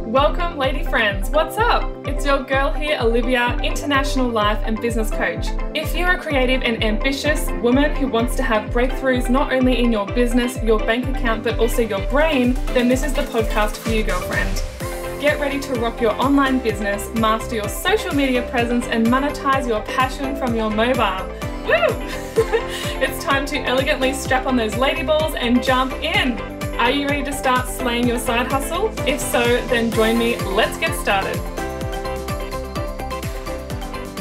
Welcome, lady friends. What's up? It's your girl here, Olivia, international life and business coach. If you're a creative and ambitious woman who wants to have breakthroughs not only in your business, your bank account, but also your brain, then this is the podcast for you, girlfriend. Get ready to rock your online business, master your social media presence, and monetize your passion from your mobile. Woo! It's time to elegantly strap on those lady balls and jump in. Are you ready to start slaying your side hustle? If so, then join me. Let's get started.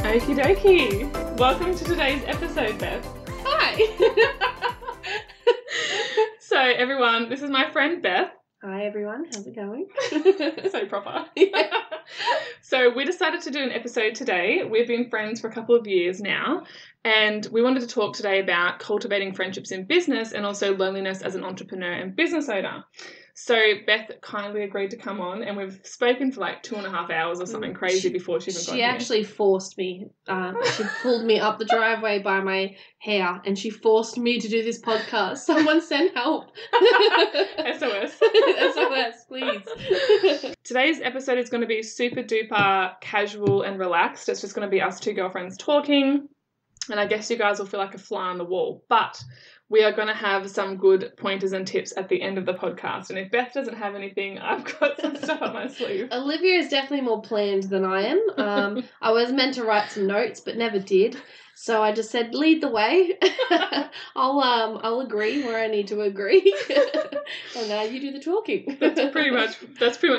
Okie dokie. Welcome to today's episode, Beth. Hi. So everyone, this is my friend Beth. Hi everyone, how's it going? So proper. Yeah. So we decided to do an episode today. We've been friends for a couple of years now, and we wanted to talk today about cultivating friendships in business and also loneliness as an entrepreneur and business owner. So Beth kindly agreed to come on, and we've spoken for like 2.5 hours or something crazy before she even got here. She actually forced me. She pulled me up the driveway by my hair, and she forced me to do this podcast. Someone send help. SOS. SOS, please. Today's episode is going to be super duper casual and relaxed. It's just going to be us two girlfriends talking, and I guess you guys will feel like a fly on the wall. But we are going to have some good pointers and tips at the end of the podcast. And if Beth doesn't have anything, I've got some stuff up my sleeve. Olivia is definitely more planned than I am. I was meant to write some notes, but never did. So I just said, lead the way. I'll agree where I need to agree. And now you do the talking. That's pretty much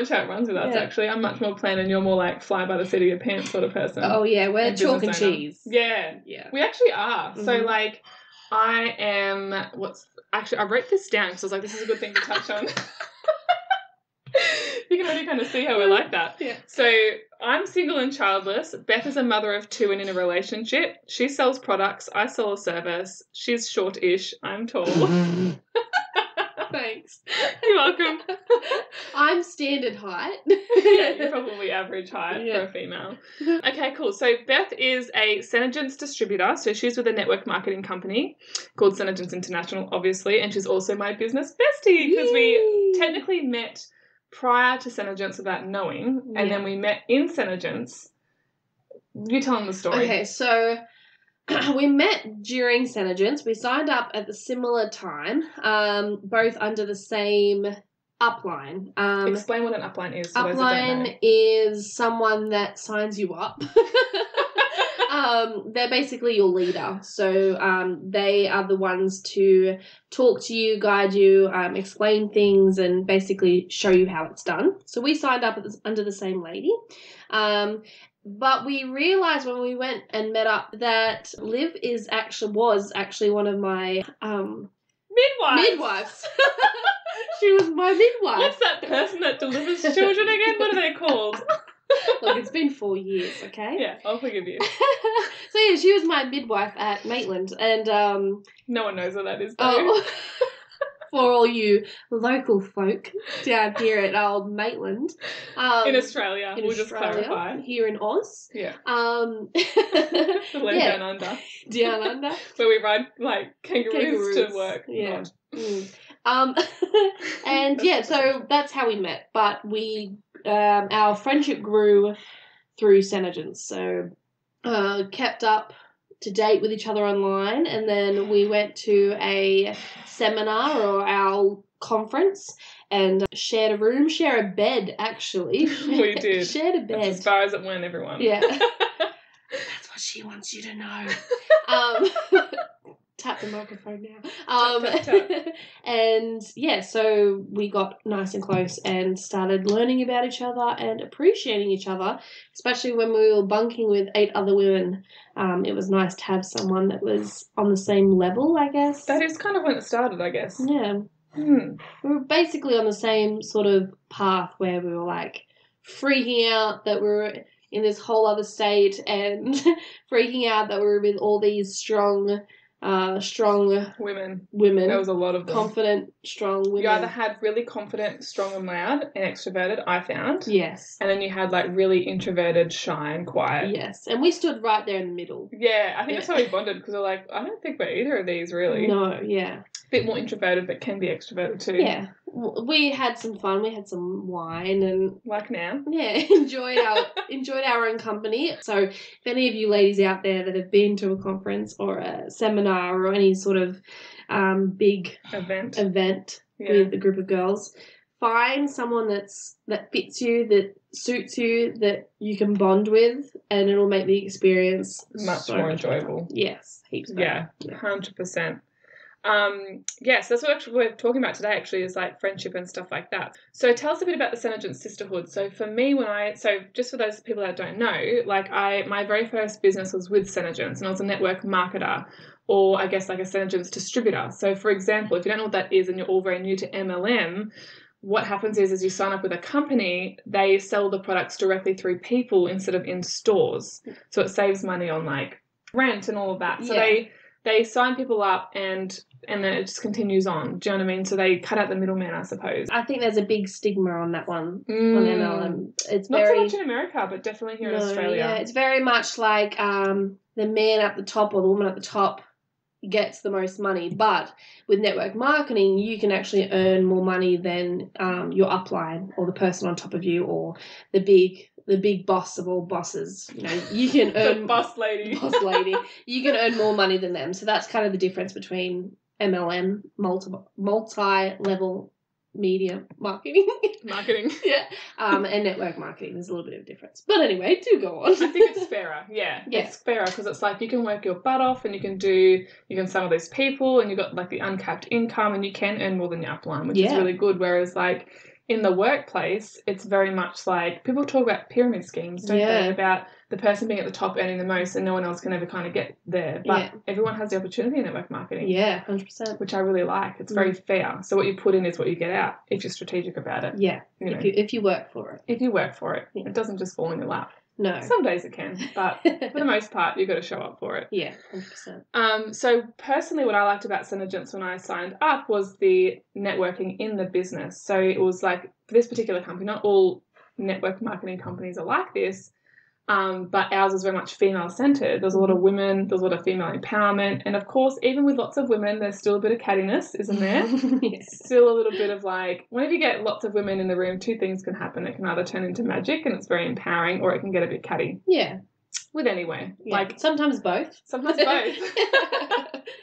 how it runs with us, actually. I'm much more planned and you're more like fly by the seat of your pants sort of person. Oh, yeah, we're chalk and cheese. Yeah. We actually are. Mm-hmm. So, like, I am, I wrote this down because I was like, this is a good thing to touch on. You can already kind of see how we're like that. Yeah. So I'm single and childless. Beth is a mother of 2 and in a relationship. She sells products. I sell a service. She's short-ish. I'm tall. Thanks. You're welcome. I'm standard height. Yeah, you're probably average height for a female. Okay, cool. So Beth is a SeneGence distributor. So she's with a network marketing company called SeneGence International, obviously, and she's also my business bestie because we technically met prior to SeneGence without knowing, and then we met in SeneGence. You tell them the story. Okay, so we met during SeneGence. We signed up at the similar time, both under the same upline. Explain what an upline is. Upline is someone that signs you up. They're basically your leader. So they are the ones to talk to you, guide you, explain things, and basically show you how it's done. So we signed up under the same lady. But we realised when we went and met up that Liv was actually one of my midwives. She was my midwife. What's that person that delivers children again? What are they called? Look, it's been 4 years, okay? Yeah, I'll forgive you. So yeah, she was my midwife at Maitland, and no one knows what that is, though. For all you local folk down here at old Maitland. In Australia, just clarify. Here in Oz. Yeah. The land down under. Down under. Where we ride, like, kangaroos to work. Yeah. And yeah, so that's how we met. But we, our friendship grew through SeneGence. So, kept up to date with each other online, and then we went to a seminar or our conference and shared a bed, actually. We did. Shared a bed. That's as far as it went, everyone. Yeah. That's what she wants you to know. Tap the microphone now. Tap. And yeah, so we got nice and close and started learning about each other and appreciating each other, especially when we were bunking with 8 other women. It was nice to have someone that was on the same level, I guess. That is kind of when it started, I guess. Yeah. We were basically on the same sort of path where we were like freaking out that we were in this whole other state and freaking out that we were with all these strong women. There was a lot of them. Confident, strong women. You either had really confident, strong and loud and extroverted, I found. Yes. And then you had like really introverted, shy and quiet. Yes. And we stood right there in the middle. Yeah, I think that's how we bonded because we're like, I don't think we're either of these really. No, yeah. A bit more introverted but can be extroverted too. Yeah. We had some fun. We had some wine and Like now. yeah, enjoyed our own company. So if any of you ladies out there that have been to a conference or a seminar or any sort of big event with a group of girls, find someone that fits you, that suits you, that you can bond with, and it'll make the experience much more enjoyable. Yes, heaps better. Yeah, 100%. Yes, that's what actually we're talking about today, actually, is like friendship and stuff like that. So tell us a bit about the SeneGence Sisterhood. So for me, just for those people that don't know, like my very first business was with SeneGence, and I was a network marketer, or I guess like a SeneGence distributor. So for example, if you don't know what that is and you're all very new to MLM, what happens is you sign up with a company, they sell the products directly through people instead of in stores. So it saves money on like rent and all of that. So they sign people up and then it just continues on. Do you know what I mean? So they cut out the middleman, I suppose. I think there's a big stigma on that one, on MLM. It's not so much in America, but definitely here in Australia. Yeah, it's very much like the man at the top or the woman at the top gets the most money. But with network marketing, you can actually earn more money than your upline or the person on top of you or the big boss of all bosses. You know, you can earn boss lady. You can earn more money than them. So that's kind of the difference between MLM, multi-level media marketing. Yeah. And network marketing. There's a little bit of difference. But anyway, do go on. I think it's fairer. Yeah. It's fairer because it's like you can work your butt off and you can some of those people and you've got like the uncapped income and you can earn more than your upline, which is really good. Whereas like in the workplace, it's very much like people talk about pyramid schemes, don't they? About the person being at the top earning the most and no one else can ever kind of get there. But everyone has the opportunity in network marketing. Yeah, 100%. Which I really like. It's very fair. So what you put in is what you get out if you're strategic about it. Yeah, if you work for it. If you work for it. It doesn't just fall in your lap. No. Some days it can, but for the most part, you've got to show up for it. Yeah, 100%. So personally, what I liked about SeneGence when I signed up was the networking in the business. So it was like, for this particular company, not all network marketing companies are like this, but ours was very much female-centered. There's a lot of women, there's a lot of female empowerment, and of course, even with lots of women, there's still a bit of cattiness, isn't there? It's still a little bit of like, whenever you get lots of women in the room, two things can happen. It can either turn into magic, and it's very empowering, or it can get a bit catty. Yeah. With anywhere. Yeah. Like sometimes both. Sometimes both.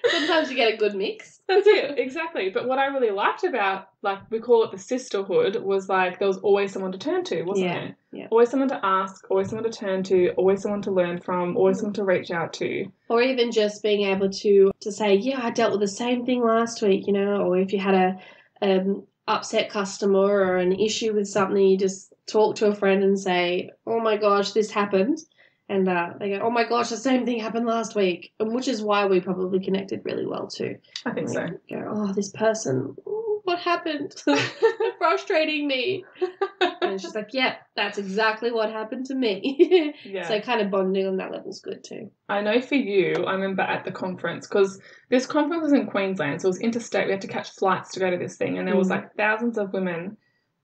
Sometimes you get a good mix. That's it, exactly. But what I really liked about, like, we call it the sisterhood, was like there was always someone to turn to, wasn't there? Yeah. Always someone to ask, always someone to turn to, always someone to learn from, always someone to reach out to. Or even just being able to say, yeah, I dealt with the same thing last week, you know, or if you had a upset customer or an issue with something, you just talk to a friend and say, oh my gosh, this happened. And they go, oh my gosh, the same thing happened last week. And which is why we probably connected really well too. I think so. Go, oh, this person, what happened? They're frustrating me. And she's like, yeah, that's exactly what happened to me. Yeah. So kind of bonding on that level is good too. I know for you, I remember at the conference, because this conference was in Queensland, so it was interstate. We had to catch flights to go to this thing. And there was like thousands of women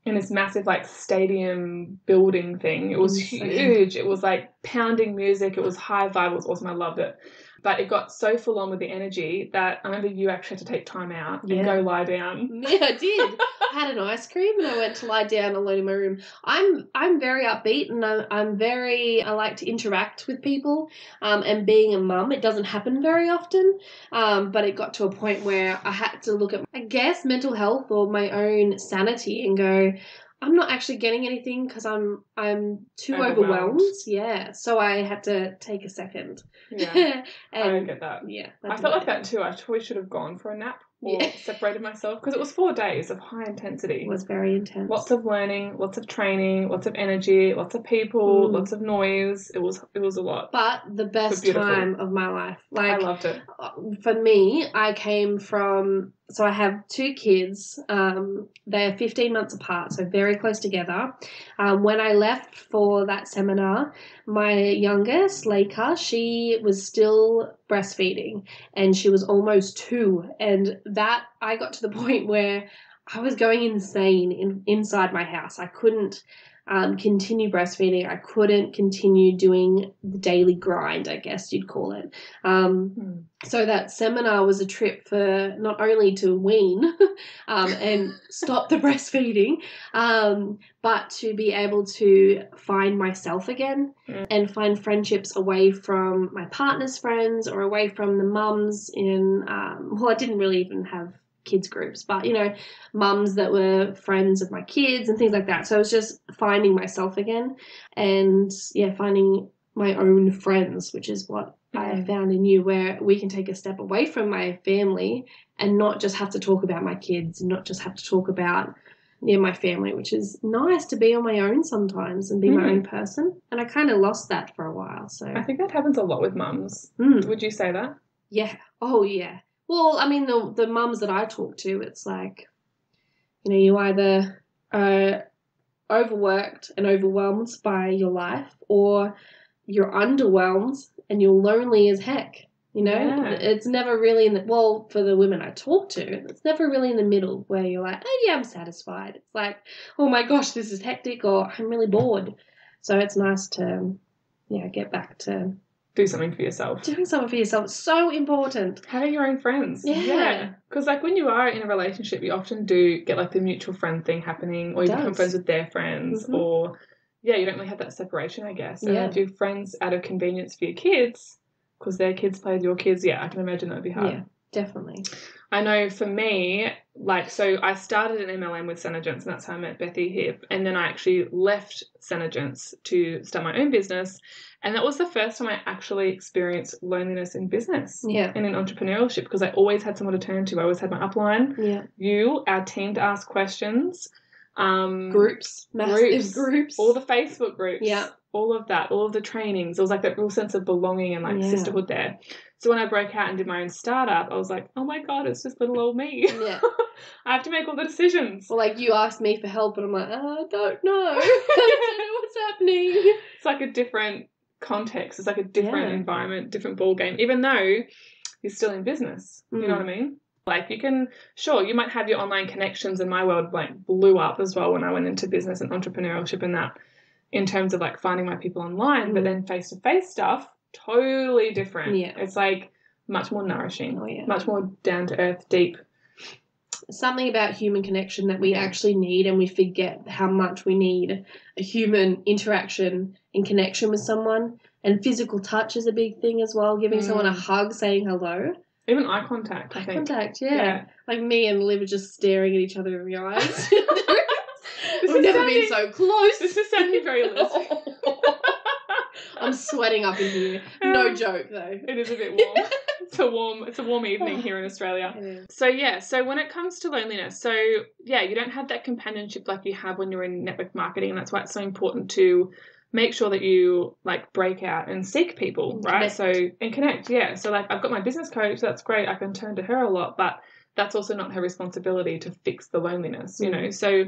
in this massive like stadium building thing. It was huge. It was like pounding music. It was high vibe. It was awesome. I loved it. But it got so full on with the energy that I remember you actually had to take time out and go lie down. Yeah, I did. I had an ice cream and I went to lie down alone in my room. I'm very upbeat and I like to interact with people. And being a mum, it doesn't happen very often. But it got to a point where I had to look at, I guess, mental health or my own sanity and go, I'm not actually getting anything because I'm too overwhelmed. Yeah, so I had to take a second. Yeah, and, I don't get that. Yeah, I felt like that too. I probably should have gone for a nap or separated myself because it was 4 days of high intensity. It was very intense. Lots of learning, lots of training, lots of energy, lots of people, lots of noise. It was a lot. But the best time of my life. Like, I loved it. For me, I came from. So I have 2 kids. They're 15 months apart, so very close together. When I left for that seminar, my youngest, Leica, she was still breastfeeding and she was almost 2. And that I got to the point where I was going insane inside my house. I couldn't continue breastfeeding. I couldn't continue doing the daily grind, I guess you'd call it. So that seminar was a trip for not only to wean and stop the breastfeeding, but to be able to find myself again and find friendships away from my partner's friends or away from the mums in, I didn't really even have kids groups, but mums that were friends of my kids and things like that. So I was just finding myself again and finding my own friends, which is what I found in you, where we can take a step away from my family and not just have to talk about my kids and not just have to talk about my family, which is nice to be on my own sometimes and be my own person. And I kind of lost that for a while. So I think that happens a lot with mums. Would you say that? Yeah. Oh, yeah. Well, I mean, the mums that I talk to, it's like, you either are overworked and overwhelmed by your life, or you're underwhelmed and you're lonely as heck. It's never really for the women I talk to, it's never really in the middle where you're like, oh yeah, I'm satisfied. It's like, oh my gosh, this is hectic, or I'm really bored. So it's nice to, get back to do something for yourself. Doing something for yourself is so important. Having your own friends. Yeah. Because when you are in a relationship, you often do get the mutual friend thing happening, or you become friends with their friends, or you don't really have that separation, I guess. And if you're friends out of convenience for your kids, because their kids play with your kids, I can imagine that would be hard. Yeah, definitely. I know for me, so I started an MLM with SeneGence, and that's how I met Bethy here. And then I actually left SeneGence to start my own business. And that was the first time I actually experienced loneliness in business and in entrepreneurship, because I always had someone to turn to. I always had my upline, our team to ask questions. Groups, massive groups. All the Facebook groups, all of that, all of the trainings. There was that real sense of belonging and sisterhood there. So when I broke out and did my own startup, I was like, oh my God, it's just little old me. Yeah. I have to make all the decisions. Well, you asked me for help and I'm like, I don't know. I don't know what's happening. It's like a different context. It's like a different environment, different ball game, even though you're still in business. You know what I mean? You might have your online connections, and my world blew up as well when I went into business and entrepreneurship and that, in terms of finding my people online, but then face-to-face stuff, totally different. Yeah. It's much more nourishing, much more down-to-earth, deep. Something about human connection that we actually need, and we forget how much we need a human interaction and connection with someone. And physical touch is a big thing as well, giving someone a hug, saying hello. Even eye contact, I think. Contact, yeah. Me and Liv are just staring at each other in the eyes. We've never been so close. This is sounding very loose. I'm sweating up in here. No joke, though. It is a bit warm. It's a warm evening here in Australia. So when it comes to loneliness, you don't have that companionship like you have when you're in network marketing, and that's why it's so important to make sure that you break out and seek people, right? And connect, So I've got my business coach, that's great. I can turn to her a lot, but that's also not her responsibility to fix the loneliness, So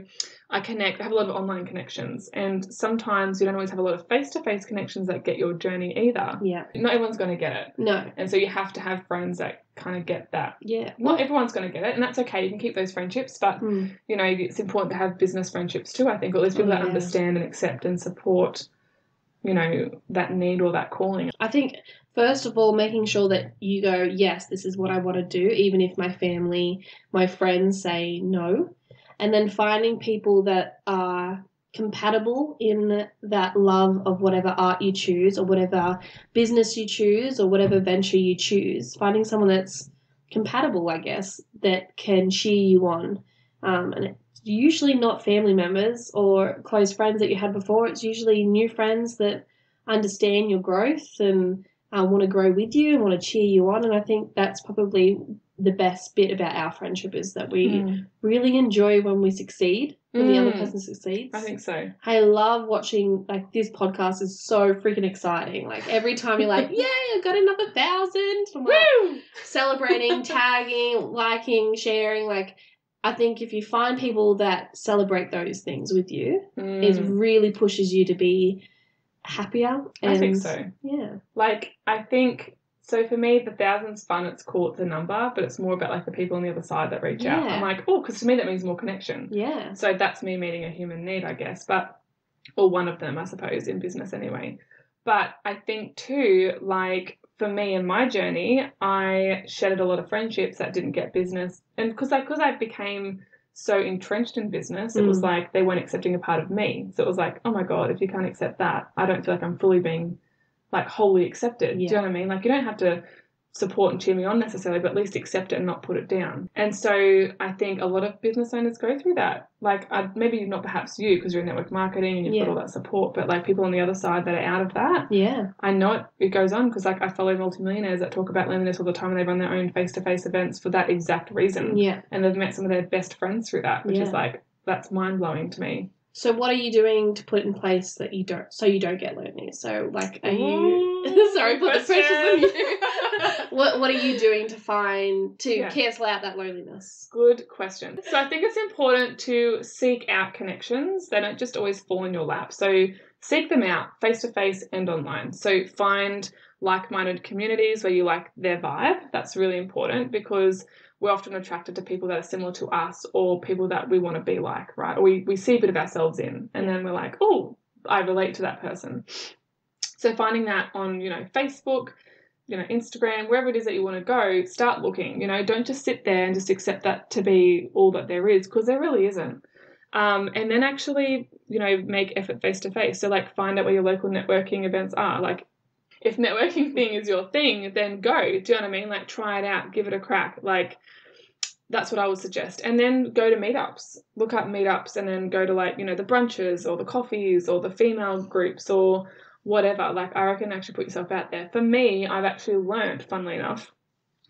I have a lot of online connections, and sometimes you don't always have a lot of face-to-face connections that get your journey either. Yeah. Not everyone's going to get it. No. And so you have to have friends that kind of get that. Yeah. Not everyone's going to get it, and that's okay. You can keep those friendships, but, it's important to have business friendships too, I think, or at least people that understand and accept and support, that need or that calling. I think, first of all, making sure that you go, yes, this is what I want to do, even if my family, my friends say no. And then finding people that are compatible in that love of whatever art you choose, or whatever business you choose, or whatever venture you choose. Finding someone that's compatible, I guess, that can cheer you on. And it's usually not family members or close friends that you had before. It's usually new friends that understand your growth and want to grow with you and want to cheer you on. And I think that's probably the best bit about our friendship, is that we really enjoy when we succeed, when the other person succeeds. I think so. I love watching, this podcast is so freaking exciting. Every time you're like, yay, I got another 1,000. I'm Woo! Celebrating, tagging, liking, sharing. I think if you find people that celebrate those things with you, it really pushes you to be happier. I think so. Yeah. I think So for me, the 1,000's fun. It's cool. It's a number, but it's more about like the people on the other side that reach out. I'm like, oh, because to me that means more connection. Yeah. So that's me meeting a human need, I guess, or one of them, I suppose, in business anyway. But I think too, like for me in my journey, I shedded a lot of friendships that didn't get business, and because I became so entrenched in business, it was like they weren't accepting a part of me. So it was like, oh my God, if you can't accept that, I don't feel like I'm fully being like wholly accepted. Yeah. Do you know what I mean? Like you don't have to support and cheer me on necessarily, but at least accept it and not put it down. And so I think a lot of business owners go through that. Like maybe not perhaps you because you're in network marketing and you've got all that support, but like people on the other side that are out of that. Yeah. I know it goes on because like I follow multimillionaires that talk about loneliness all the time and they run their own face-to-face events for that exact reason. Yeah. And they've met some of their best friends through that, which is like, that's mind-blowing to me. So what are you doing to put in place that you don't get lonely? So like, are you sorry, put the pressure on you. What are you doing to cancel out that loneliness? Good question. So I think it's important to seek out connections. They don't just always fall in your lap. So seek them out face to face and online. So find like-minded communities where you like their vibe. That's really important because we're often attracted to people that are similar to us or people that we want to be like, right? Or we see a bit of ourselves in, and then we're like, oh, I relate to that person. So finding that on, Facebook, Instagram, wherever it is that you want to go, start looking, don't just sit there and just accept that to be all that there is, because there really isn't. And then actually, make effort face to face. So like find out where your local networking events are. Like if networking thing is your thing, then go. Do you know what I mean? Like try it out, give it a crack. Like that's what I would suggest. And then go to meetups, look up meetups and then go to like, the brunches or the coffees or the female groups or whatever. Like I reckon actually put yourself out there. For me, I've actually learned, funnily enough,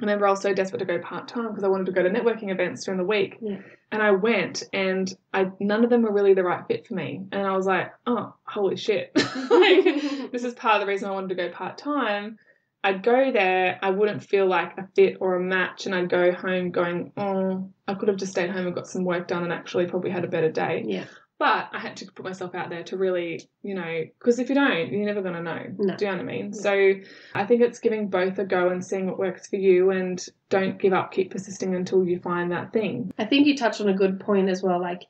I remember I was so desperate to go part-time because I wanted to go to networking events during the week. Yeah. And I went and none of them were really the right fit for me. And I was like, oh, holy shit. Like, this is part of the reason I wanted to go part-time. I'd go there, I wouldn't feel like a fit or a match, and I'd go home going, oh, I could have just stayed home and got some work done and actually probably had a better day. Yeah. But I had to put myself out there to really, because if you don't, you're never going to know. No. Do you know what I mean? No. So I think it's giving both a go and seeing what works for you, and don't give up, keep persisting until you find that thing. I think you touched on a good point as well, like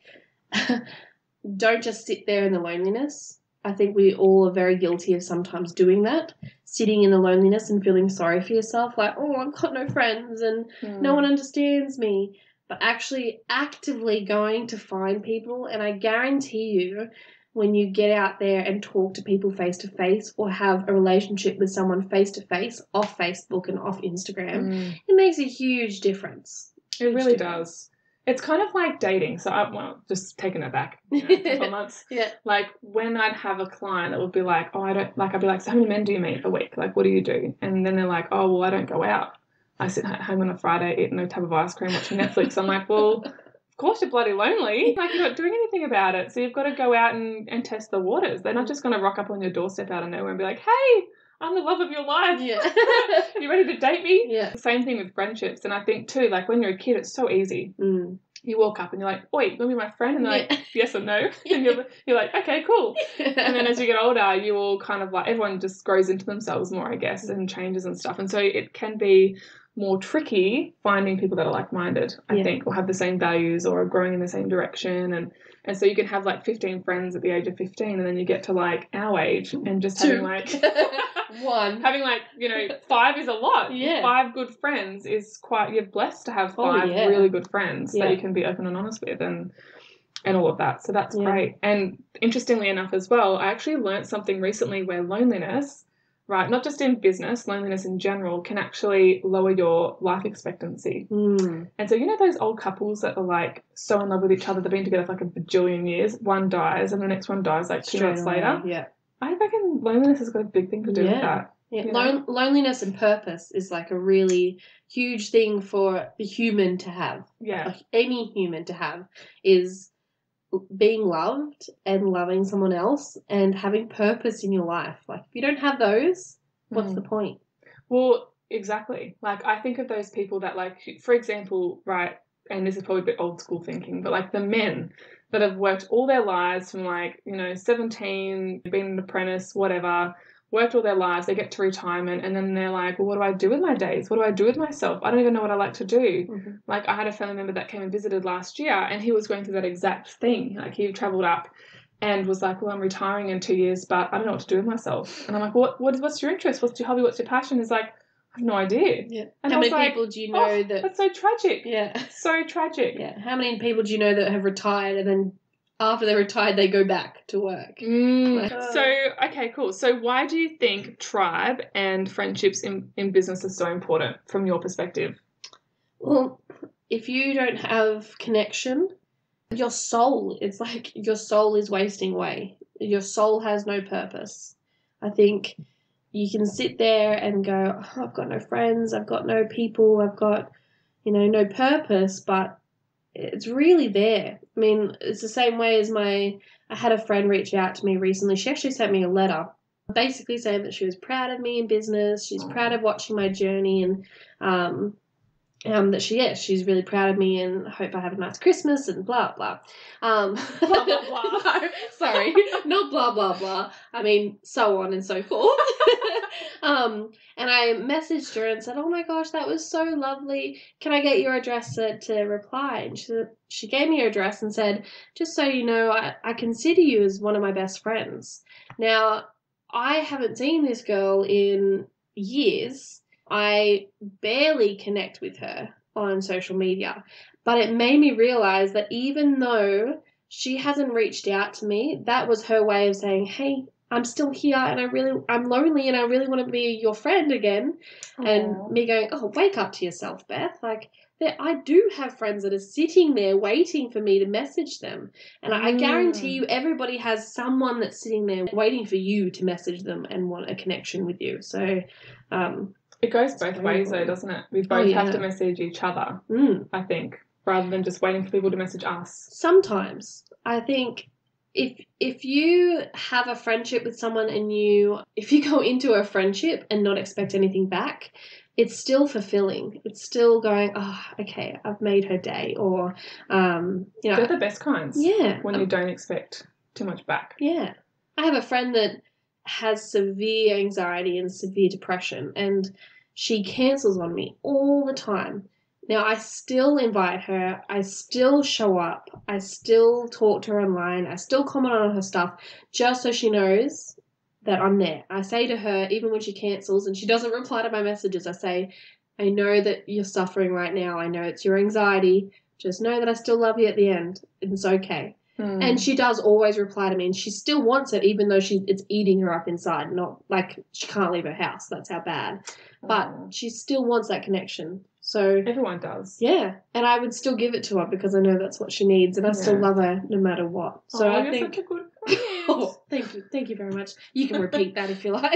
don't just sit there in the loneliness. I think we all are very guilty of sometimes doing that, sitting in the loneliness and feeling sorry for yourself, like, oh, I've got no friends and no one understands me. But actually actively going to find people, and I guarantee you when you get out there and talk to people face-to-face or have a relationship with someone face-to-face off Facebook and off Instagram, it makes a huge difference. It really does. It's kind of like dating. So just taking it back a couple of months. Yeah. Like when I'd have a client that would be like, oh, I'd be like, so how many men do you meet a week? Like, what do you do? And then they're like, oh, well, I don't go out. I sit at home on a Friday eating a tub of ice cream watching Netflix. I'm like, well, of course you're bloody lonely. Like you're not doing anything about it. So you've got to go out and test the waters. They're not just going to rock up on your doorstep out of nowhere and be like, hey, I'm the love of your life. Yeah. You ready to date me? Yeah. Same thing with friendships. And I think too, like when you're a kid, it's so easy. You walk up and you're like, oi, you want to be my friend? And they're like, yes or no. And you're like, okay, cool. And then as you get older, you all kind of like, everyone just grows into themselves more, I guess, and changes and stuff. And so it can be more tricky finding people that are like-minded, I think, or have the same values or are growing in the same direction. And so you can have like 15 friends at the age of 15 and then you get to like our age and just having like having like, 5 is a lot. Yeah. 5 good friends is you're blessed to have 5 really good friends that you can be open and honest with and all of that. So that's great. And interestingly enough as well, I actually learned something recently where loneliness, right, not just in business, loneliness in general can actually lower your life expectancy. And so those old couples that are like so in love with each other, they've been together for like a bajillion years, one dies and the next one dies like 2 months later. Yeah. I reckon loneliness has got a big thing to do with that. Yeah. Loneliness and purpose is like a really huge thing for the human to have. Yeah. Like any human to have is being loved and loving someone else and having purpose in your life. Like if you don't have those, what's the point? Well, exactly. Like I think of those people that like, for example, right, and this is probably a bit old school thinking, but like the men that have worked all their lives from like, 17, been an apprentice, whatever, worked all their lives, they get to retirement, and then they're like, well, what do I do with my days? What do I do with myself? I don't even know what I like to do. Mm-hmm. Like, I had a family member that came and visited last year, and he was going through that exact thing. Like, he travelled up and was like, well, I'm retiring in 2 years, but I don't know what to do with myself. And I'm like, what's your interest? What's your hobby? What's your passion? He's like, I have no idea. Yeah. And how many people do you know that... That's so tragic. Yeah. So tragic. Yeah. How many people do you know that have retired and then after they're retired they go back to work? Okay, cool. So why do you think tribe and friendships in business are so important from your perspective? Well, if you don't have connection, your soul is wasting away. Your soul has no purpose. I think you can sit there and go, oh, I've got no friends, I've got no people, I've got, no purpose, but it's really there. I mean, it's the same way as I had a friend reach out to me recently. She actually sent me a letter basically saying that she was proud of me in business. She's proud of watching my journey, and that she's really proud of me, and I hope I have a nice Christmas and blah, blah. Blah, blah, blah. No, sorry, not blah, blah, blah. I mean, so on and so forth. And I messaged her and said, oh my gosh, that was so lovely. Can I get your address to reply? And she gave me her address and said, just so you know, I consider you as one of my best friends. Now, I haven't seen this girl in years. I barely connect with her on social media, but it made me realize that even though she hasn't reached out to me, that was her way of saying, hey, I'm still here and I'm lonely and I really want to be your friend again. Aww. And me going, oh, wake up to yourself, Beth. Like, I do have friends that are sitting there waiting for me to message them. And I guarantee you everybody has someone that's sitting there waiting for you to message them and want a connection with you. So, it goes both ways though, doesn't it? We both have to message each other, I think, rather than just waiting for people to message us. Sometimes. I think if you have a friendship with someone and if you go into a friendship and not expect anything back, it's still fulfilling. It's still going, oh, okay, I've made her day, or, They're the best kinds. Yeah. When you don't expect too much back. Yeah. I have a friend that has severe anxiety and severe depression, and she cancels on me all the time. Now, I still invite her, I still show up, I still talk to her online, I still comment on her stuff, just so she knows that I'm there. I say to her, even when she cancels and she doesn't reply to my messages, I say, I know that you're suffering right now, I know it's your anxiety, just know that I still love you at the end, it's okay. And she does always reply to me, and she still wants it, even though it's eating her up inside. Not like she can't leave her house. That's how bad. But she still wants that connection. So everyone does. Yeah, and I would still give it to her because I know that's what she needs, and I still love her no matter what. So I think. Such a good friend. Oh, thank you very much. You can repeat that if you like.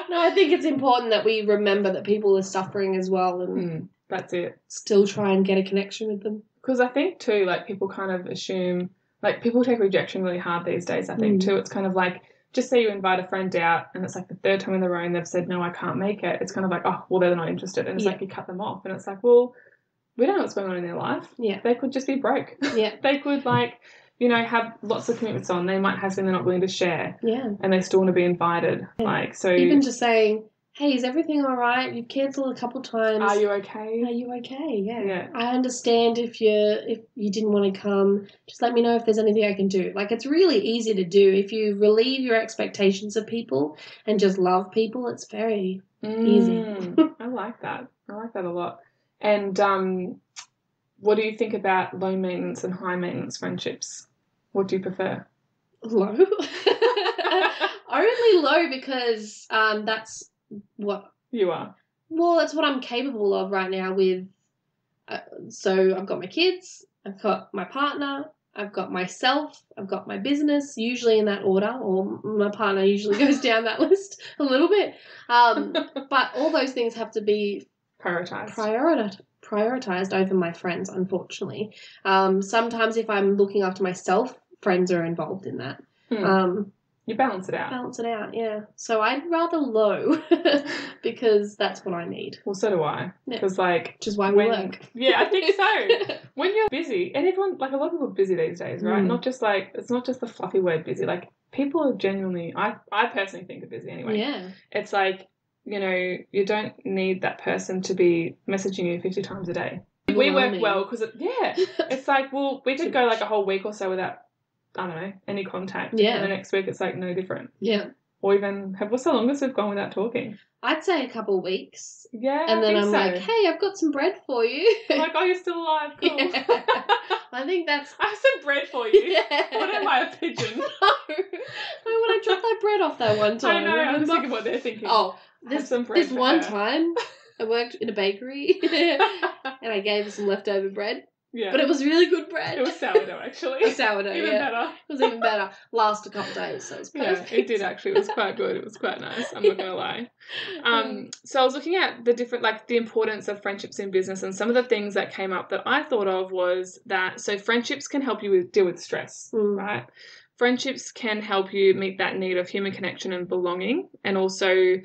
No, I think it's important that we remember that people are suffering as well, and that's it. Still try and get a connection with them. Because I think too, like, people kind of assume. Like, people take rejection really hard these days, I think, too. It's kind of like, just say you invite a friend out and it's like the third time in the row and they've said, no, I can't make it. It's kind of like, oh, well, they're not interested. And it's like you cut them off. And it's like, well, we don't know what's going on in their life. Yeah. They could just be broke. Yeah. They could, like, have lots of commitments on. They might have something they're not willing to share. Yeah. And they still want to be invited. Yeah. Like, so. Even just saying, hey, is everything all right? You've cancelled a couple times. Are you okay? Are you okay? Yeah. I understand if you didn't want to come. Just let me know if there's anything I can do. Like, it's really easy to do. If you relieve your expectations of people and just love people, it's very easy. I like that. I like that a lot. And what do you think about low maintenance and high maintenance friendships? What do you prefer? Low? Only low because that's what you are. Well, it's what I'm capable of right now with. So I've got my kids, I've got my partner, I've got myself, I've got my business, usually in that order, or my partner usually goes down that list a little bit. But all those things have to be prioritized over my friends, unfortunately. Sometimes if I'm looking after myself, friends are involved in that. You balance it out. Balance it out, yeah. So I'd rather low because that's what I need. Well, so do I. Because, which is why we work. Yeah, I think so. When you're busy, and everyone, like a lot of people are busy these days, right? Not just like, it's not just the fluffy word busy. Like, people are genuinely, I personally think are busy anyway. Yeah. It's like, you don't need that person to be messaging you 50 times a day. We work well because, it's like, well, we could go like a whole week or so without, I don't know, any contact. Yeah. And the next week it's like no different. Yeah. Or even, what's the longest we've gone without talking? I'd say a couple of weeks. Yeah, and then I'm like, hey, I've got some bread for you. I'm like, oh, you're still alive. Cool. Yeah. I think that's... I have some bread for you. Yeah. What am I, a pigeon? No. When I dropped that bread off that one time. I know, I'm just thinking what they're thinking. Oh, this one time I worked in a bakery and I gave her some leftover bread. Yeah. But it was really good bread. It was sourdough, actually. A sourdough, even better. It was even better. Last a couple of days, so it was perfect. Yeah, it did actually. It was quite good. It was quite nice. I'm not going to lie. So I was looking at the different, like the importance of friendships in business, and some of the things that came up that I thought of was that, so friendships can help you deal with stress, right? Friendships can help you meet that need of human connection and belonging, and also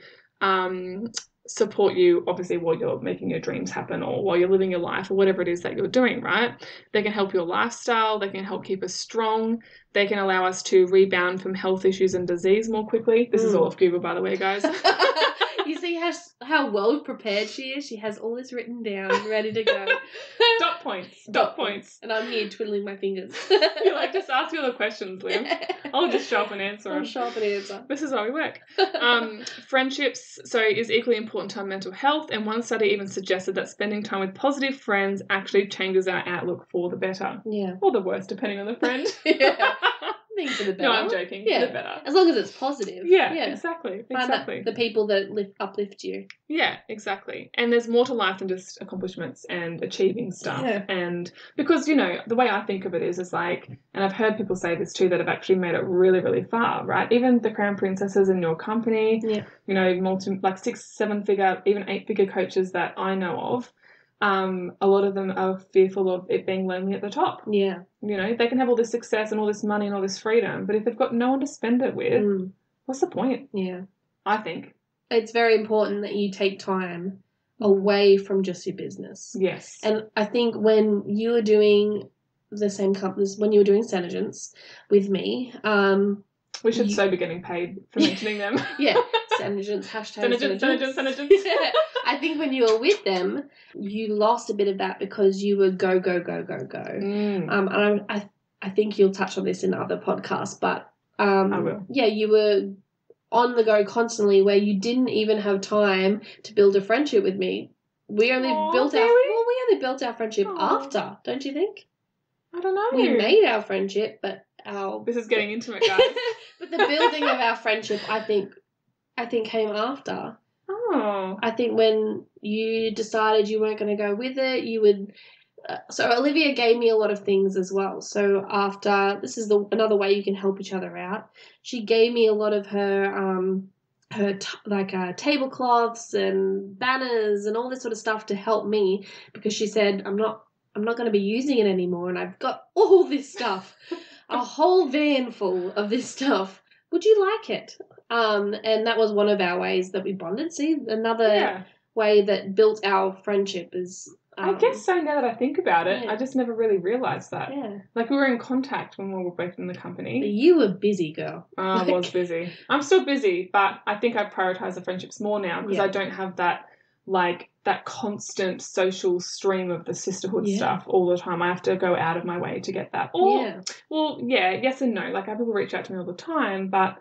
support you, obviously, while you're making your dreams happen or while you're living your life or whatever it is that you're doing, right? They can help your lifestyle. They can help keep us strong. They can allow us to rebound from health issues and disease more quickly. This is all off Google, by the way, guys. You see how well prepared she is? She has all this written down, ready to go. Dot points. Dot points. And I'm here twiddling my fingers. You're like, just ask me all the questions, Liv. I'll just show up and answer them. I'll show up and answer. This is how we work. Friendships, is equally important to our mental health, and one study even suggested that spending time with positive friends actually changes our outlook for the better. Yeah. Or the worse, depending on the friend. Yeah. I think for the better. No, I'm joking. Yeah. For the better. As long as it's positive. Yeah. Exactly. The people that uplift you. Yeah, exactly. And there's more to life than just accomplishments and achieving stuff. Yeah. And because, the way I think of it is like, and I've heard people say this too, that have actually made it really, really far, right? Even the crown princesses in your company, like 6, 7-figure, even 8-figure coaches that I know of, a lot of them are fearful of it being lonely at the top. Yeah. They can have all this success and all this money and all this freedom, but if they've got no one to spend it with, what's the point? Yeah. I think. It's very important that you take time away from just your business. Yes. And I think when you were doing the same companies, when you were doing SeneGence with me, we should so be getting paid for mentioning them. Yeah. SeneGence, hashtag SeneGence. Yeah. I think when you were with them, you lost a bit of that because you were go. And I think you'll touch on this in other podcasts, but I will. Yeah, you were on the go constantly where you didn't even have time to build a friendship with me. We only built our friendship after, don't you think? I don't know. We made our friendship, but this is getting intimate, guys. But the building of our friendship, I think came after. Oh. I think when you decided you weren't going to go with it, you would... so Olivia gave me a lot of things as well. So after... This is another way you can help each other out. She gave me a lot of her tablecloths and banners and all this sort of stuff to help me, because she said, I'm not going to be using it anymore, and I've got all this stuff, a whole van full of this stuff. Would you like it? And that was one of our ways that we bonded. See, another way that built our friendship is... I guess so, now that I think about it. I just never really realised that. Yeah. Like, we were in contact when we were both in the company. But you were busy, girl. I was busy. I'm still busy, but I think I prioritise the friendships more now because I don't have that, that constant social stream of the sisterhood stuff all the time. I have to go out of my way to get that. Or, well, yes and no. Like, people reach out to me all the time, but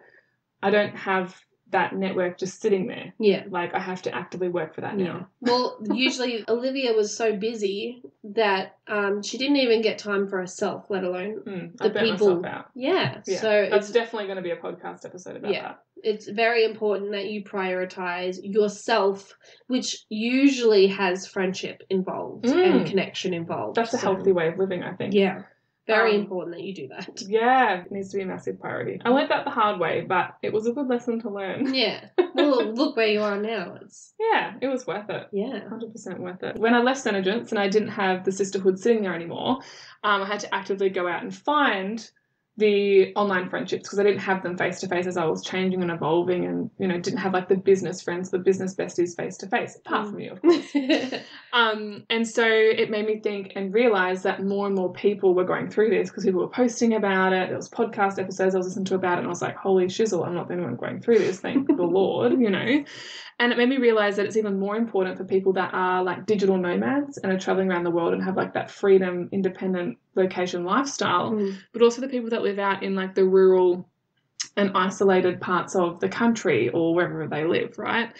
I don't have that network just sitting there. Yeah. Like, I have to actively work for that now. Well, usually Olivia was so busy that she didn't even get time for herself, let alone the people. Myself out. Yeah. So that's definitely going to be a podcast episode about that. It's very important that you prioritize yourself, which usually has friendship involved and connection involved. That's a healthy way of living, I think. Yeah. Very important that you do that. Yeah, it needs to be a massive priority. I learned that the hard way, but it was a good lesson to learn. Yeah. Well, look where you are now. Yeah, it was worth it. Yeah. 100% worth it. When I left SeneGence and I didn't have the sisterhood sitting there anymore, I had to actively go out and find the online friendships, because I didn't have them face to face as I was changing and evolving, and didn't have like the business friends, the business besties face to face, apart from you, of course. And so it made me think and realize that more and more people were going through this, because people were posting about it. There was podcast episodes I was listening to about it, and I was like, holy shizzle, I'm not the only one going through this, thank the Lord, And it made me realize that it's even more important for people that are like digital nomads and are traveling around the world and have like that freedom, independent location lifestyle, but also the people that live out in like the rural and isolated parts of the country or wherever they live, right?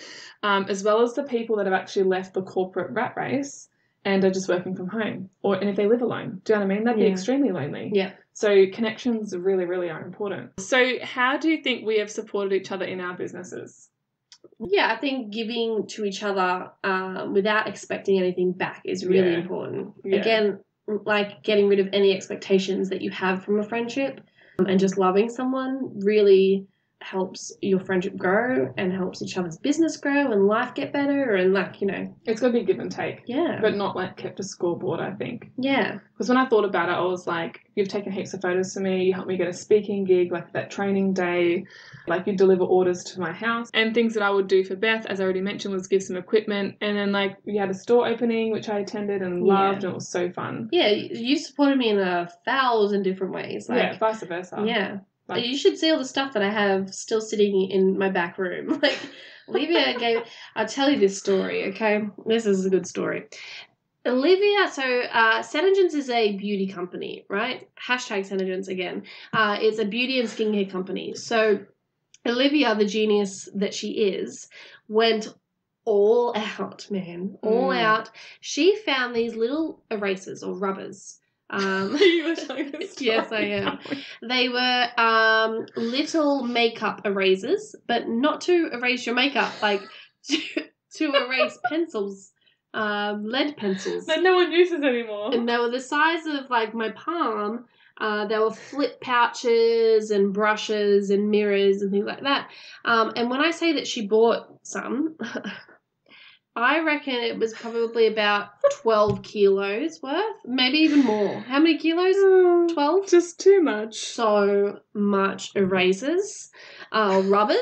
As well as the people that have actually left the corporate rat race and are just working from home, and if they live alone. Do you know what I mean? That'd be extremely lonely. Yeah. So connections really, really are important. So how do you think we have supported each other in our businesses? Yeah, I think giving to each other without expecting anything back is really important. Yeah. Again, like getting rid of any expectations that you have from a friendship and just loving someone really helps your friendship grow and helps each other's business grow and life get better, and it's got to be give and take. Yeah. But not like kept a scoreboard, I think. Yeah. Because when I thought about it, I was like, you've taken heaps of photos for me, you helped me get a speaking gig, like that training day, like you deliver orders to my house. And things that I would do for Beth, as I already mentioned, was give some equipment. And then like we had a store opening, which I attended and loved, and it was so fun. Yeah, you supported me in 1,000 different ways. Like, vice versa. Yeah. Like, you should see all the stuff that I have still sitting in my back room. Like, Olivia I'll tell you this story, okay? This is a good story. Olivia, so SeneGence is a beauty company, right? Hashtag SeneGence again. It's a beauty and skincare company. So Olivia, the genius that she is, went all out, man. All out. She found these little erasers or rubbers. You were telling this story. Yes, I am. They were little makeup erasers, but not to erase your makeup, like to erase pencils, lead pencils. That no one uses anymore. And they were the size of like my palm. There were flip pouches and brushes and mirrors and things like that. And when I say that she bought some, I reckon it was probably about 12 kilos worth, maybe even more. How many kilos? 12? Just too much. So much erasers, rubbers.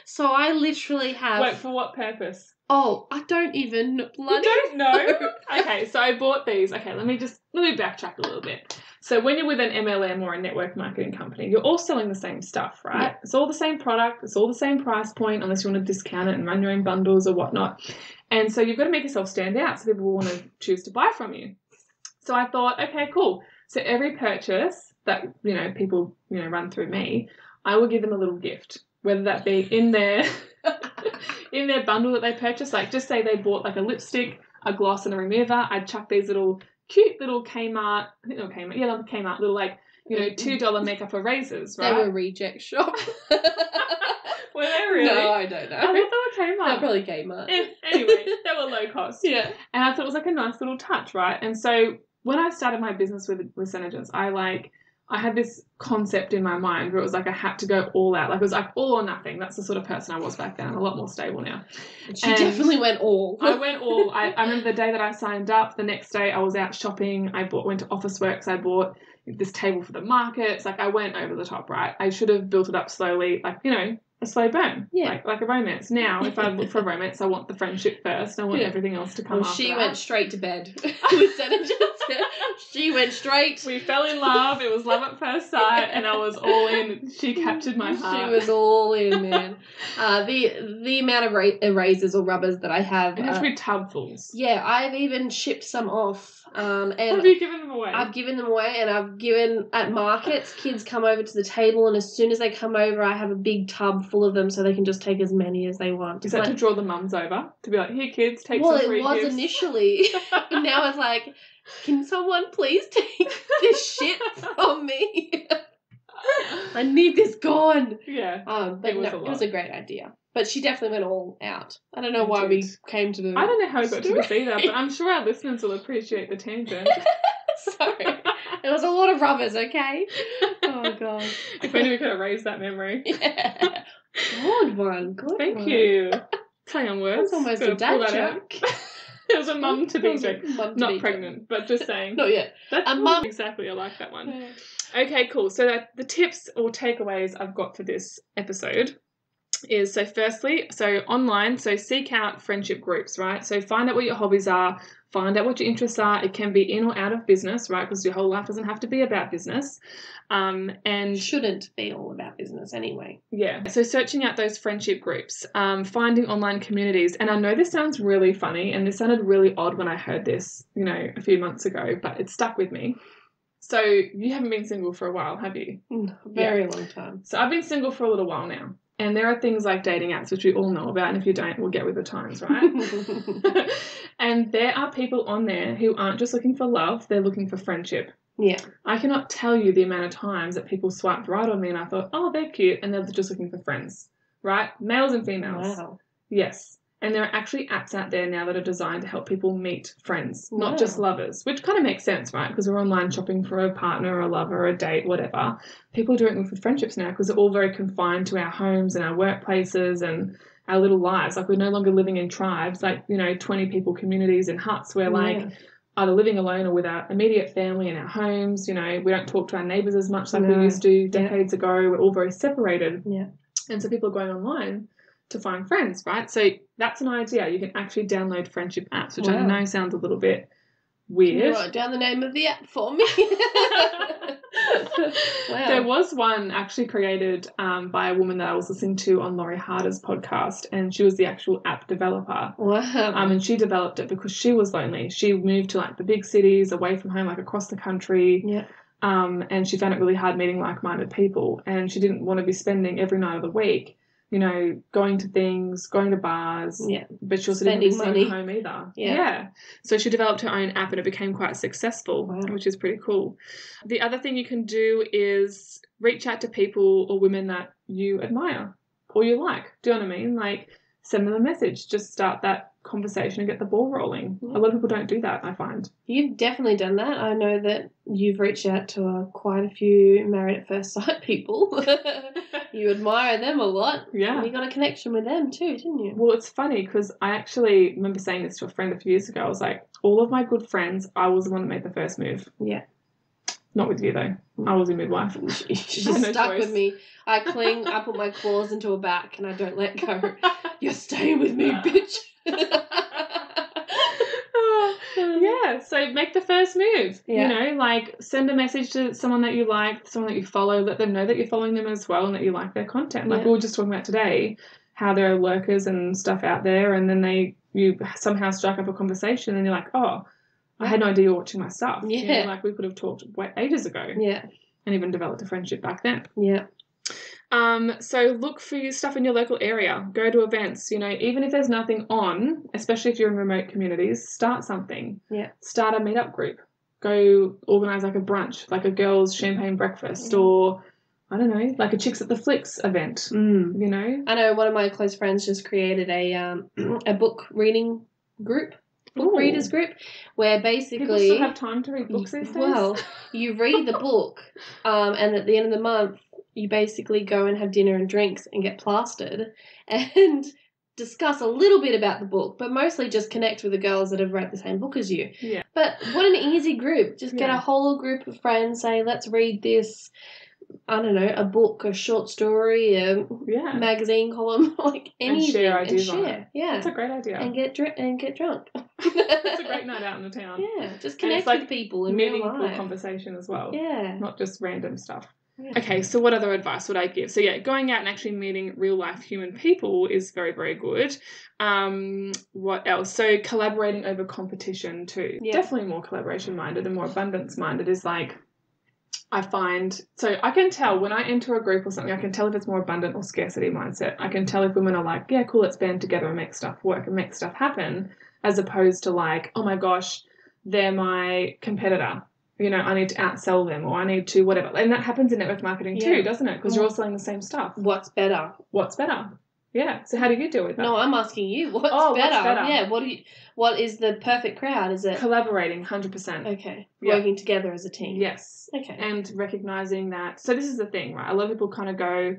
So I literally have... Wait, for what purpose? Oh, I don't even bloody You don't know? Okay, so I bought these. Okay, let me backtrack a little bit. So when you're with an MLM or a network marketing company, you're all selling the same stuff, right? Yeah. It's all the same product. It's all the same price point, unless you want to discount it and run your own bundles or whatnot. And so you've got to make yourself stand out so people will want to choose to buy from you. So I thought, okay, cool. So every purchase that, people, run through me, I will give them a little gift, whether that be in their in their bundle that they purchase. Like, just say they bought like a lipstick, a gloss and a remover. I'd chuck these cute little Kmart, I think they were Kmart, yeah, Kmart, little like, $2 makeup erasers, right? They were reject shop. Were they really? No, I don't know. I thought they were Kmart. They're probably Kmart. Anyway, they were low cost. Yeah. And I thought it was like a nice little touch, right? And so when I started my business with SeneGence, I had this concept in my mind where it was like I had to go all out. Like, it was like all or nothing. That's the sort of person I was back then. I'm a lot more stable now. She definitely went all. I went all. I remember the day that I signed up, the next day I was out shopping. Went to Officeworks. I bought this table for the markets. Like, I went over the top, right? I should have built it up slowly, like, a slow burn. Yeah. Like a romance. Now, if I look for a romance, I want the friendship first. I want everything else to come after she that. went straight to bed with SeneGence. She went straight. We fell in love. It was love at first sight, and I was all in. She captured my heart. She was all in, man. The amount of erasers or rubbers that I have. It has to be tubfuls. Yeah, I've even shipped some off. And have you given them away? I've given them away, and I've given at markets. Kids come over to the table, and as soon as they come over, I have a big tub full of them, so they can just take as many as they want. Is that to draw the mums over to be like, here, kids, take some free Well, it was gifts. Initially, but now it's like, can someone please take this shit from me? I need this gone. Yeah. But it was a great idea. But she definitely went all out. I don't know why we came to the... I don't know how we got to this either, but I'm sure our listeners will appreciate the tangent. Sorry. It was a lot of rubbers, okay? Oh, God. If only we could erase that memory. Yeah. Good one. Thank you. Play on words. That's almost a dad joke. It was a mum-to-be joke. Not pregnant, but just saying. Not yet. That's a mum. Exactly, I like that one. Yeah. Okay, cool. So the tips or takeaways I've got for this episode is, so firstly, so online, so seek out friendship groups, right? So find out what your hobbies are, find out what your interests are. It can be in or out of business, right? Because your whole life doesn't have to be about business. And shouldn't be all about business anyway. Yeah. So searching out those friendship groups, finding online communities. And I know this sounds really funny, and this sounded really odd when I heard this, a few months ago, but it stuck with me. So you haven't been single for a while, have you? Very long time. So I've been single for a little while now. And there are things like dating apps, which we all know about, and if you don't, we'll get with the times, right? And there are people on there who aren't just looking for love, they're looking for friendship. Yeah. I cannot tell you the amount of times that people swiped right on me and I thought, oh, they're cute, and they're just looking for friends, right? Males and females. Wow. Yes. And there are actually apps out there now that are designed to help people meet friends, not just lovers, which kind of makes sense, right? Because we're online shopping for a partner, a lover, a date, whatever. People are doing it with friendships now because they're all very confined to our homes and our workplaces and our little lives. Like, we're no longer living in tribes, like, 20 people communities and huts. We're either living alone or with our immediate family in our homes. We don't talk to our neighbours as much like we used to decades ago. We're all very separated. Yeah. And so people are going online to find friends, right? So that's an idea. You can actually download friendship apps, which I know sounds a little bit weird. Can you write down the name of the app for me? Wow. There was one actually created by a woman that I was listening to on Laurie Harder's podcast, and she was the actual app developer. Wow. And she developed it because she was lonely. She moved to the big cities, away from home, across the country. Yeah. And she found it really hard meeting like-minded people, and she didn't want to be spending every night of the week going to things, going to bars, but she also didn't want to stay at home either. Yeah. So she developed her own app and it became quite successful, which is pretty cool. The other thing you can do is reach out to people or women that you admire or you like. Do you know what I mean? Send them a message. Just start that conversation and get the ball rolling. A lot of people don't do that, I find. You've definitely done that. I know that you've reached out to quite a few Married at First Sight people. You admire them a lot. Yeah. And you got a connection with them too, didn't you? Well, it's funny because I actually remember saying this to a friend a few years ago. I was like, all of my good friends, I was the one that made the first move. Yeah. Not with you, though. I was your midwife. She's stuck with me. I cling, I put my claws into her back and I don't let go. You're staying with me, bitch. Yeah, so make the first move. Send a message to someone that you like, someone that you follow, let them know that you're following them as well and that you like their content. We were just talking about today, how there are lurkers and stuff out there, and then you somehow strike up a conversation and you're like, oh, I had no idea you were watching my stuff. Yeah. We could have talked ages ago. Yeah. And even developed a friendship back then. Yeah. So look for your stuff in your local area. Go to events, even if there's nothing on, especially if you're in remote communities, start something. Yeah. Start a meetup group. Go organise a brunch, a girls' champagne breakfast or, I don't know, a Chicks at the Flicks event, I know one of my close friends just created a book reading group. Readers group where basically people still have time to read books these days. Well, you read the book and at the end of the month you basically go and have dinner and drinks and get plastered and discuss a little bit about the book, but mostly just connect with the girls that have read the same book as you. Yeah. But what an easy group. Just get a whole group of friends, say, let's read this, I don't know, a book, a short story, a magazine column, anything. And share ideas on it. Yeah. That's a great idea. And get drunk. It's a great night out in the town. Yeah, just connect with people in real life. Meaningful conversation as well. Yeah. Not just random stuff. Yeah. Okay, so what other advice would I give? So going out and actually meeting real life human people is very, very good. What else? So collaborating over competition too. Yeah. Definitely more collaboration minded and more abundance minded is I find, so I can tell when I enter a group or something, I can tell if it's more abundant or scarcity mindset. I can tell if women are like, yeah, cool, let's band together and make stuff work and make stuff happen, as opposed to oh my gosh, they're my competitor. I need to outsell them or I need to whatever. And that happens in network marketing too, doesn't it? Because you're all selling the same stuff. What's better? Yeah. So how do you deal with that? No, I'm asking you. What's better? Yeah. What is the perfect crowd? Is it collaborating? 100%. Okay. Working together as a team. Yes. Okay. And recognizing that. So this is the thing, right? A lot of people kind of go,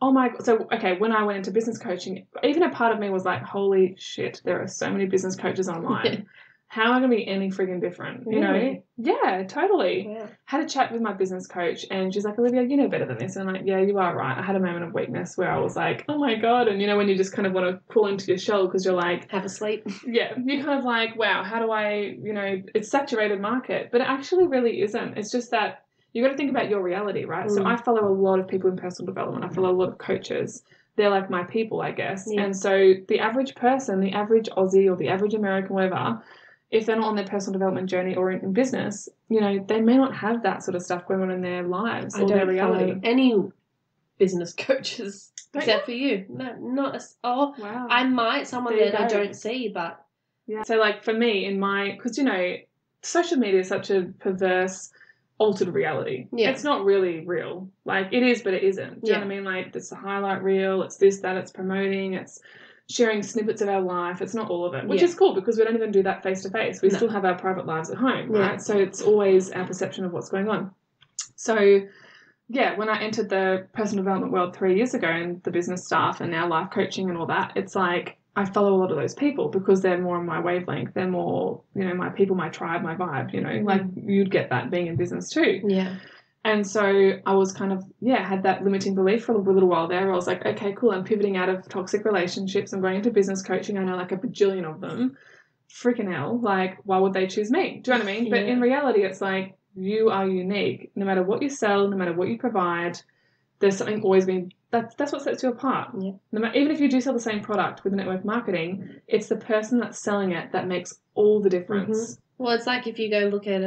Oh my God. So, okay, when I went into business coaching, even a part of me was like, holy shit, there are so many business coaches online. How am I going to be any friggin' different? You know? Yeah, totally. Yeah. Had a chat with my business coach and she's like, Olivia, you know better than this. And I'm like, yeah, you are right. I had a moment of weakness where I was like, oh my God. And, you know, when you just kind of want to crawl into your shell because you're like... have a sleep. Yeah. You're kind of like, wow, how do I, you know, it's saturated market. But it actually really isn't. It's just that you got to think about your reality, right? So I follow a lot of people in personal development. I follow a lot of coaches. They're like my people, I guess. Yeah. And so the average person, the average Aussie or the average American, whatever, if they're not on their personal development journey or in business, you know, they may not have that sort of stuff going on in their lives or their reality. I don't follow any business coaches except for you. No, not a... Oh, wow. I might, someone that I don't see, but... Yeah. So, like, for me, in my... Because, you know, social media is such a perverse... altered reality. Yeah. It's not really real. Like, it is, but it isn't. Do you know what I mean? Like, it's a highlight reel, it's this, that, it's promoting, it's sharing snippets of our life. It's not all of it, which is cool because we don't even do that face to face. We still have our private lives at home, right? So it's always our perception of what's going on. So, yeah, when I entered the personal development world 3 years ago and the business stuff and now life coaching and all that, it's like I follow a lot of those people because they're more on my wavelength. They're more, you know, my people, my tribe, my vibe, you know, like you'd get that being in business too. Yeah. And so I was kind of, had that limiting belief for a little while there where I was like, okay, cool, I'm pivoting out of toxic relationships. I'm going into business coaching. I know like a bajillion of them. Freaking hell. Like, why would they choose me? Do you know what I mean? But in reality, it's like you are unique. No matter what you sell, no matter what you provide, there's something always been... That's what sets you apart. Yeah. Even if you do sell the same product with network marketing, it's the person that's selling it that makes all the difference. Well, it's like if you go look at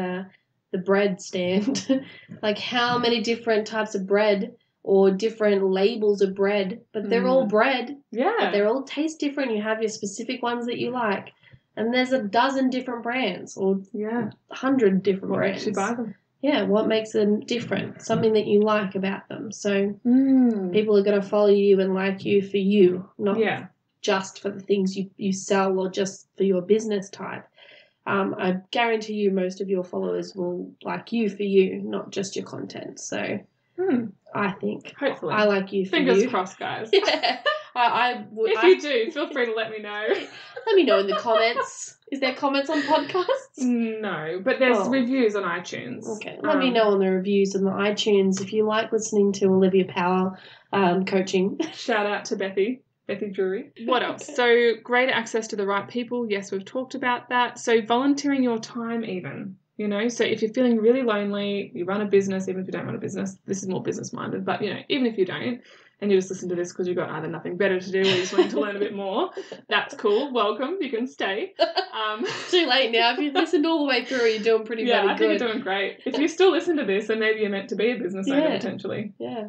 the bread stand, like how many different types of bread or different labels of bread, but they're all bread. Yeah. But they all taste different. You have your specific ones that you like. And there's a dozen different brands or 100 different brands. Actually buy them. Yeah, what makes them different? Something that you like about them. So people are going to follow you and like you for you, not just for the things you sell or just for your business type. I guarantee you most of your followers will like you for you, not just your content. So I think hopefully I like you for Fingers you. crossed, guys. Yeah. If you do, feel free to let me know. Let me know in the comments. Is there comments on podcasts? No, but there's reviews on iTunes. Okay, let me know on the reviews on the iTunes if you like listening to Olivia Power coaching. Shout out to Bethany Drury. What else? So greater access to the right people. Yes, we've talked about that. So volunteering your time even. You know, so if you're feeling really lonely, you run a business, even if you don't run a business, this is more business-minded, but, you know, even if you don't, and you just listen to this because you've got either nothing better to do or you just want to learn a bit more, that's cool. Welcome. You can stay. Too late now. If you listened all the way through, you're doing pretty good. Yeah, I think you're doing great. If you still listen to this, then maybe you're meant to be a business owner potentially. Yeah.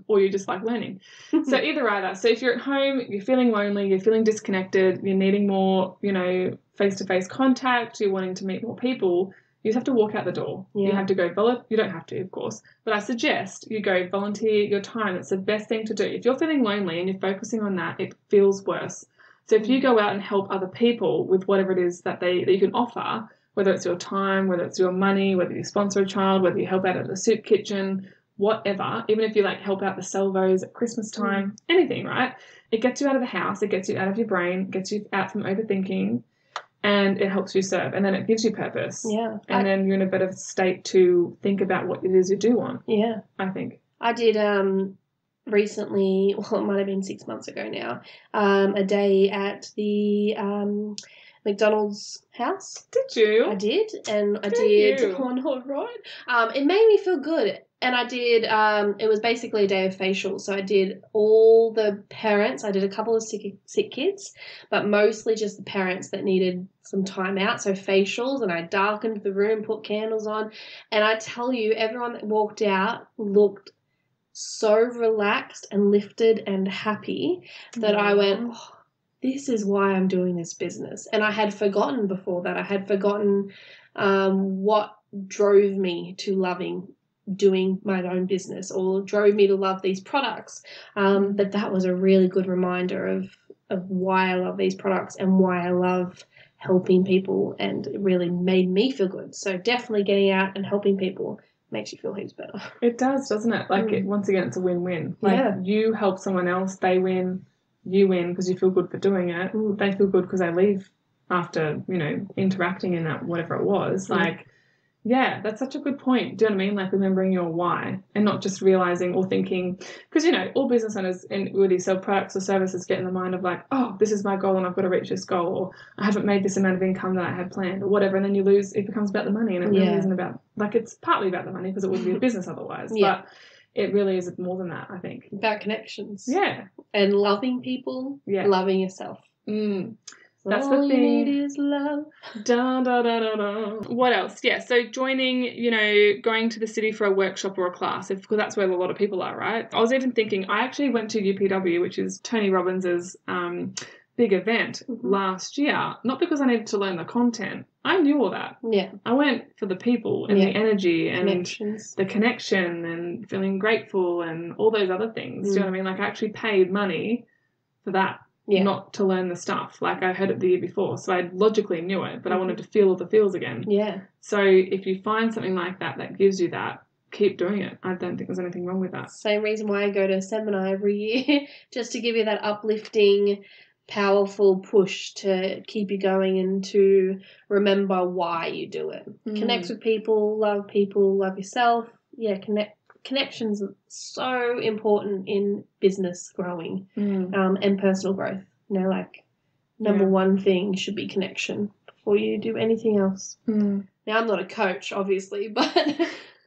Or you just like learning. So either. So if you're at home, you're feeling lonely, you're feeling disconnected, you're needing more, you know, face-to-face contact, you're wanting to meet more people, you just have to walk out the door. Yeah. You have to go you don't have to, of course, but I suggest you go volunteer your time. It's the best thing to do. If you're feeling lonely and you're focusing on that, it feels worse. So if you go out and help other people with whatever it is that you can offer, whether it's your time, whether it's your money, whether you sponsor a child, whether you help out at the soup kitchen, whatever, even if you like help out the salvos at Christmas time, anything, right? It gets you out of the house, it gets you out of your brain, gets you out from overthinking, and it helps you serve, and then it gives you purpose. Yeah. And then you're in a better state to think about what it is you do want. Yeah. I think. I did recently, well, it might have been 6 months ago now, a day at the McDonald's house. Did you? I did, and I did. Oh, no, right? It made me feel good. And I did, it was basically a day of facials. So I did all the parents. I did a couple of sick kids, but mostly just the parents that needed some time out. So facials, and I darkened the room, put candles on. And I tell you, everyone that walked out looked so relaxed and lifted and happy that I went, oh, this is why I'm doing this business. And I had forgotten before that. I had forgotten what drove me to loving doing my own business or drove me to love these products. But that was a really good reminder of why I love these products and why I love helping people, and it really made me feel good. So definitely getting out and helping people makes you feel heaps better. It does, doesn't it? Like, once again, it's a win-win. Like, you help someone else, they win, you win because you feel good for doing it. They feel good because they leave after, you know, interacting in that, whatever it was. Like, yeah, that's such a good point. Do you know what I mean? Like, remembering your why and not just realizing or thinking, because, you know, all business owners, and whether you sell products or services, get in the mind of like, oh, this is my goal and I've got to reach this goal, or I haven't made this amount of income that I had planned, or whatever. And then you lose, it becomes about the money, and it really isn't about, like, it's partly about the money because it wouldn't be a business otherwise. But it really is more than that, I think. About connections. Yeah. And loving people, loving yourself. That's all the thing. You need is love. Da, da, da, da, da. What else? Yeah, so joining, you know, going to the city for a workshop or a class, because that's where a lot of people are, right? I was even thinking, I actually went to UPW, which is Tony Robbins's big event last year, not because I needed to learn the content. I knew all that. Yeah. I went for the people and the energy and the connection and feeling grateful and all those other things. Do you know what I mean? Like, I actually paid money for that. Not to learn the stuff. Like, I heard it the year before, so I logically knew it, but I wanted to feel all the feels again. Yeah. So if you find something like that that gives you that, keep doing it. I don't think there's anything wrong with that. Same reason why I go to a seminar every year, just to give you that uplifting, powerful push to keep you going and to remember why you do it. Connect with people, love yourself. Yeah, connections are so important in business growing and personal growth. You know, like, number one thing should be connection before you do anything else. Now, I'm not a coach, obviously, but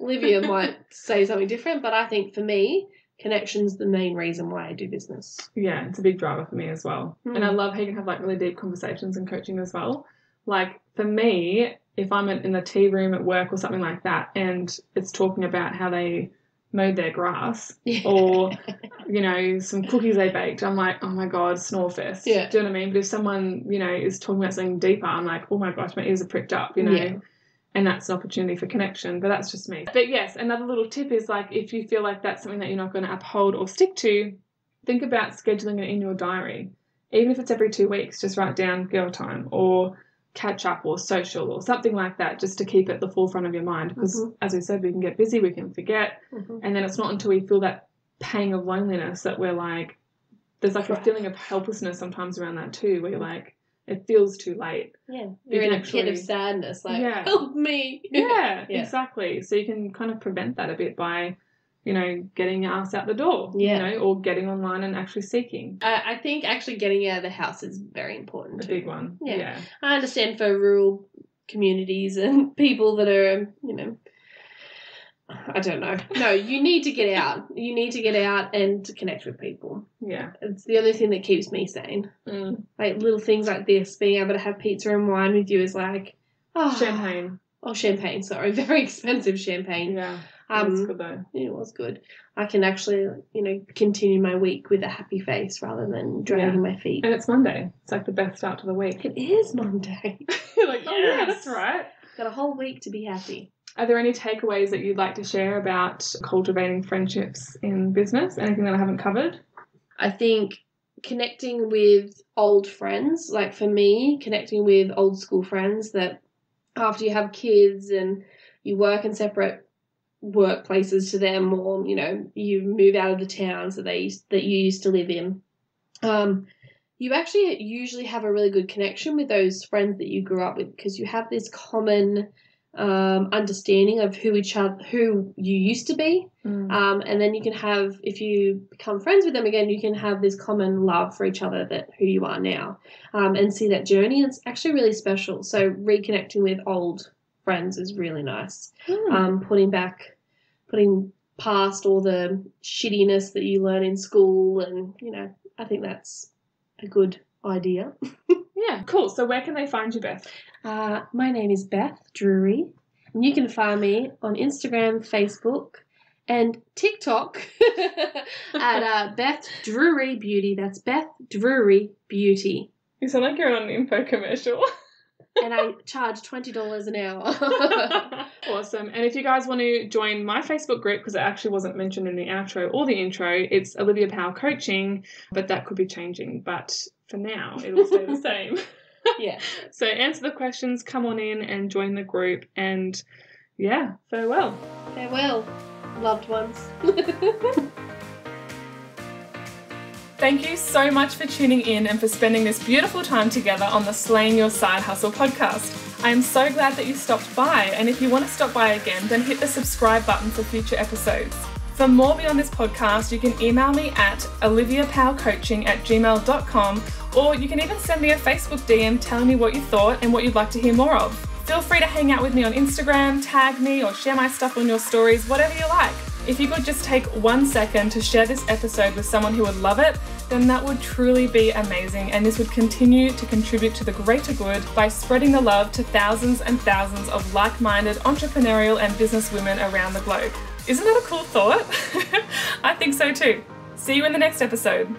Olivia might say something different. But I think for me, connection's the main reason why I do business. Yeah, it's a big driver for me as well. And I love how you can have, like, really deep conversations in coaching as well. Like, for me, if I'm in the tea room at work or something like that and it's talking about how they mowed their grass or, you know, some cookies they baked, I'm like, oh my God, snore fest. Yeah. Do you know what I mean? But if someone, you know, is talking about something deeper, I'm like, oh my gosh, my ears are pricked up, you know. Yeah. And that's an opportunity for connection, but that's just me. But yes, another little tip is, like, if you feel like that's something that you're not going to uphold or stick to, think about scheduling it in your diary. Even if it's every 2 weeks, just write down girl time or catch up or social or something like that, just to keep it at the forefront of your mind. Because as we said, we can get busy, we can forget. And then it's not until we feel that pang of loneliness that we're like, there's like a feeling of helplessness sometimes around that too, where you're like, it feels too late. Yeah. You're in a pit of sadness, like, help me. Yeah, exactly. So you can kind of prevent that a bit by, you know, getting your ass out the door, you know, or getting online and actually seeking. I think actually getting out of the house is very important too. A big one. Yeah. I understand for rural communities and people that are, you know, I don't know. No, you need to get out. You need to get out and to connect with people. Yeah. It's the only thing that keeps me sane. Like, little things like this, being able to have pizza and wine with you is like, champagne. Oh, champagne, sorry. Very expensive champagne. Yeah. It was good though. Yeah, it was good. I can actually, you know, continue my week with a happy face rather than dragging my feet. And it's Monday. It's like the best start to the week. It is Monday. You're like, oh yeah, that's right. Got a whole week to be happy. Are there any takeaways that you'd like to share about cultivating friendships in business? Anything that I haven't covered? I think connecting with old friends, like for me, connecting with old school friends that after you have kids and you work in separate workplaces to them, or, you know, you move out of the towns that you used to live in, you actually usually have a really good connection with those friends that you grew up with, because you have this common understanding of who you used to be, and then you can have, if you become friends with them again, you can have this common love for each other, that who you are now, and see that journey. It's actually really special. So reconnecting with old friends is really nice. Putting past all the shittiness that you learn in school, and, you know, I think that's a good idea. Yeah, cool. So where can they find you, Beth? My name is Beth Drury, and you can find me on Instagram, Facebook, and TikTok at Beth Drury Beauty. That's Beth Drury Beauty. You sound like you're on an info commercial. And I charge $20 an hour. Awesome. And if you guys want to join my Facebook group, because it actually wasn't mentioned in the outro or the intro, it's Olivia Powell Coaching, but that could be changing. But for now, it'll stay the same. Yeah. So answer the questions, come on in and join the group, and yeah, farewell. Farewell, loved ones. Thank you so much for tuning in and for spending this beautiful time together on the Slaying Your Side Hustle podcast. I am so glad that you stopped by, and if you want to stop by again, then hit the subscribe button for future episodes. For more beyond this podcast, you can email me at oliviapowcoaching@gmail.com, or you can even send me a Facebook DM telling me what you thought and what you'd like to hear more of. Feel free to hang out with me on Instagram, tag me, or share my stuff on your stories, whatever you like. If you could just take 1 second to share this episode with someone who would love it, then that would truly be amazing, and this would continue to contribute to the greater good by spreading the love to thousands and thousands of like-minded entrepreneurial and business women around the globe. Isn't that a cool thought? I think so too. See you in the next episode.